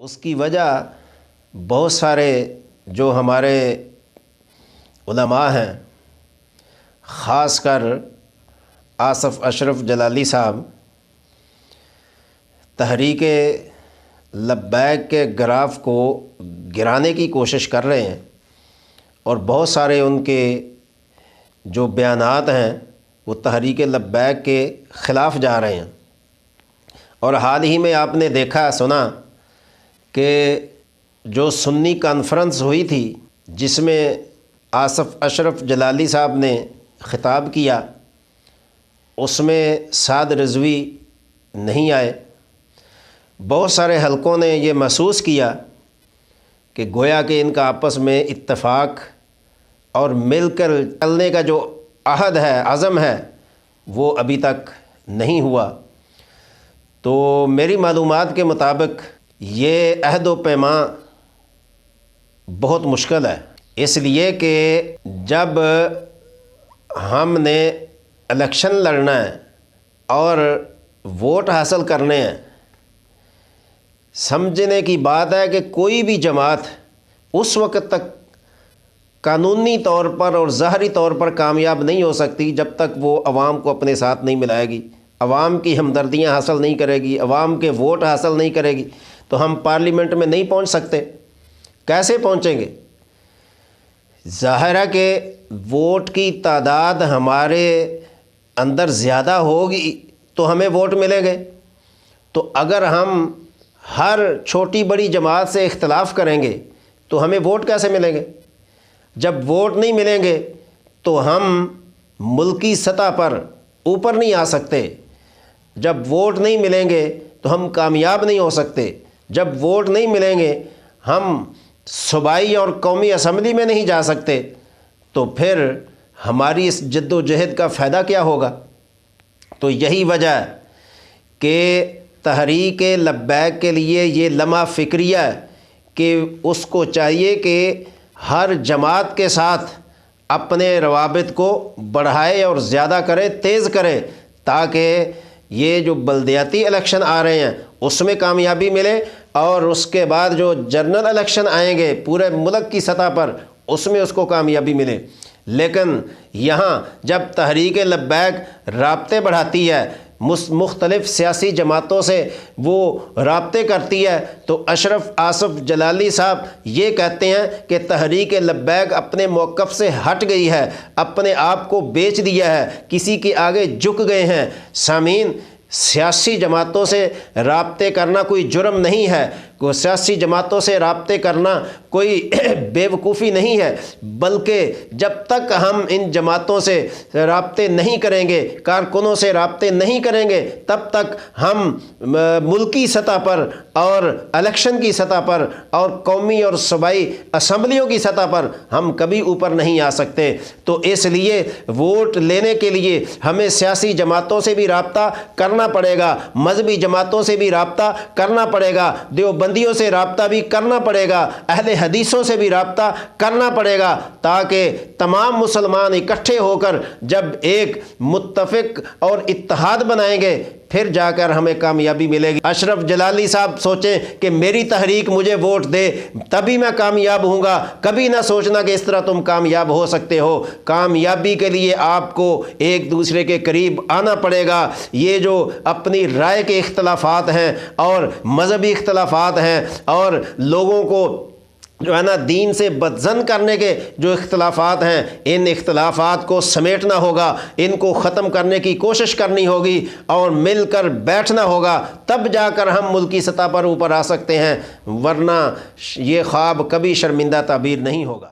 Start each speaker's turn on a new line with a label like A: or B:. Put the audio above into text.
A: उसकी वजह बहुत सारे जो हमारे उलमा हैं, ख़ासकर आसफ़ अशरफ जलाली साहब तहरीक लब्बैक के ग्राफ को गिराने की कोशिश कर रहे हैं और बहुत सारे उनके जो बयानात हैं वो तहरीक लब्बैक के ख़िलाफ़ जा रहे हैं। और हाल ही में आपने देखा सुना कि जो सुन्नी कॉन्फ्रेंस हुई थी जिसमें आसफ़ अशरफ जलाली साहब ने ख़िताब किया, उसमें साद रिज़वी नहीं आए। बहुत सारे हलकों ने ये महसूस किया कि गोया कि इनका आपस में इत्तेफाक और मिलकर चलने का जो अहद है, अज़म है, वो अभी तक नहीं हुआ। तो मेरी मालूमात के मुताबिक ये अहद व पैमा बहुत मुश्किल है, इसलिए कि जब हमने इलेक्शन लड़ना है और वोट हासिल करने हैं, समझने की बात है कि कोई भी जमात उस वक़्त तक कानूनी तौर पर और ज़ाहरी तौर पर कामयाब नहीं हो सकती जब तक वो अवाम को अपने साथ नहीं मिलाएगी, अवाम की हमदर्दियाँ हासिल नहीं करेगी, अवाम के वोट हासिल नहीं करेगी। तो हम पार्लियामेंट में नहीं पहुंच सकते। कैसे पहुंचेंगे? ज़ाहिर है कि वोट की तादाद हमारे अंदर ज़्यादा होगी तो हमें वोट मिलेंगे। तो अगर हम हर छोटी बड़ी जमात से इख्तलाफ करेंगे तो हमें वोट कैसे मिलेंगे? जब वोट नहीं मिलेंगे तो हम मुल्की सतह पर ऊपर नहीं आ सकते। जब वोट नहीं मिलेंगे तो हम कामयाब नहीं हो सकते। जब वोट नहीं मिलेंगे हम सूबाई और कौमी असम्बली में नहीं जा सकते। तो फिर हमारी इस जद्दोजहद का फ़ायदा क्या होगा? तो यही वजह है कि तहरीक लब्बैक के लिए ये लम्हा फ़िक्रिया है कि उसको चाहिए कि हर जमात के साथ अपने रवाबित को बढ़ाए और ज़्यादा करे, तेज़ करे, ताकि ये जो बल्दियाती इलेक्शन आ रहे हैं उसमें कामयाबी मिले और उसके बाद जो जनरल इलेक्शन आएंगे पूरे मुल्क की सतह पर उसमें उसको कामयाबी मिले। लेकिन यहाँ जब तहरीक लब्बैक राब्ते बढ़ाती है, मुख्तलिफ़ सियासी जमातों से वो राब्ते करती है, तो अशरफ आसफ़ जलाली साहब ये कहते हैं कि तहरीक लब्बैक अपने मौक़िफ़ से हट गई है, अपने आप को बेच दिया है, किसी के आगे झुक गए हैं। सामीन, सियासी जमातों से राब्ते करना कोई जुर्म नहीं है, को सियासी जमातों से राब्ते करना कोई बेवकूफ़ी नहीं है, बल्कि जब तक हम इन जमातों से राब्ते नहीं करेंगे, कारकुनों से राब्ते नहीं करेंगे, तब तक हम मुल्की सतह पर और इलेक्शन की सतह पर और कौमी और सूबाई असम्बलियों की सतह पर हम कभी ऊपर नहीं आ सकते। तो इसलिए वोट लेने के लिए हमें सियासी जमातों से भी राब्ता करना पड़ेगा, मजहबी जमातों से भी राब्ता करना पड़ेगा, देवबंदियों से राब्ता भी करना पड़ेगा, अहले हदीसों से भी राब्ता करना पड़ेगा, ताकि तमाम मुसलमान इकट्ठे होकर जब एक मुत्तफ़िक और इत्तेहाद बनाएंगे फिर जाकर हमें कामयाबी मिलेगी। अशरफ जलाली साहब सोचें कि मेरी तहरीक मुझे वोट दे तभी मैं कामयाब हूँगा, कभी ना सोचना कि इस तरह तुम कामयाब हो सकते हो। कामयाबी के लिए आपको एक दूसरे के करीब आना पड़ेगा। ये जो अपनी राय के इख्तलाफात हैं और मजहबी इख्तलाफात हैं और लोगों को जो है ना दीन से बदज़न करने के जो इख्तलाफात हैं, इन इख्तलाफात को समेटना होगा, इनको ख़त्म करने की कोशिश करनी होगी और मिलकर बैठना होगा, तब जाकर हम मुल्की सतह पर ऊपर आ सकते हैं, वरना ये ख्वाब कभी शर्मिंदा ताबीर नहीं होगा।